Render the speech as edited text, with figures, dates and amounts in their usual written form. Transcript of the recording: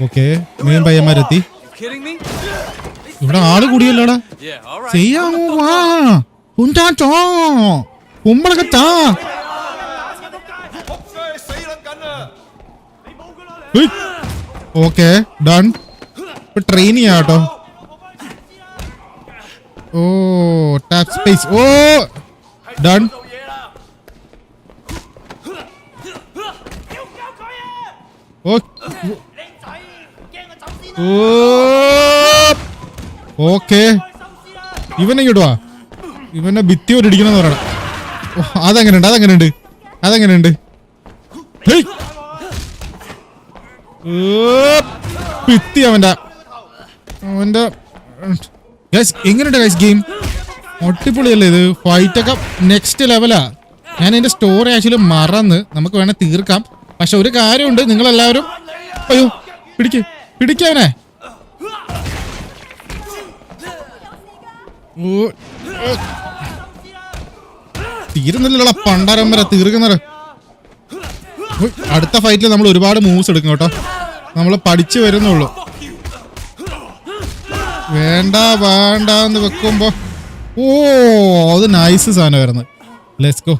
Okay main പയ്യന്മാരെത്തി. ഇവിടെ ആള് കൂടിയല്ലോടാ. ചെയ്യാമോ വാ ഉണ്ടാച്ചോ കുമ്പളൊക്കെ താ. Okay done. ഇപ്പൊ ട്രെയിൻ ചെയ്യാട്ടോ. ഓ ടാപ്പ് സ്പേസ്. ഓ ഡൺ. ഓക്കെ ഇവനെ ഇടുവാ. ഇവനെ ഭിത്തി ഒരിടിക്കണമെന്ന് പറയണം. അതെങ്ങനെയുണ്ട് ഭിത്തി അവന്റെ എങ്ങനെയുണ്ട് ഗൈസ് ഗെയിം? ഒട്ടിപ്പൊളിയല്ലേ ഇത്? ഫൈറ്റ് ഒക്കെ നെക്സ്റ്റ് ലെവലാ. ഞാൻ എന്റെ സ്റ്റോറി ആക്ച്വലി മറന്ന് നമുക്ക് വേണേ തീർക്കാം. പക്ഷെ ഒരു കാര്യമുണ്ട്, നിങ്ങളെല്ലാവരും അയ്യോ പിടിക്കാവനെ. തീരുന്നില്ലല്ലോ പണ്ടാരം വരെ തീർക്കുന്നത്. അടുത്ത ഫൈറ്റിൽ നമ്മൾ ഒരുപാട് മൂവ്സ് എടുക്കും കേട്ടോ. നമ്മൾ പഠിച്ചു വരുന്നുള്ളൂ. വേണ്ട എന്ന് വെക്കുമ്പോ ഓ അത് നൈസ് സാധനം വരുന്നത്. Let's go.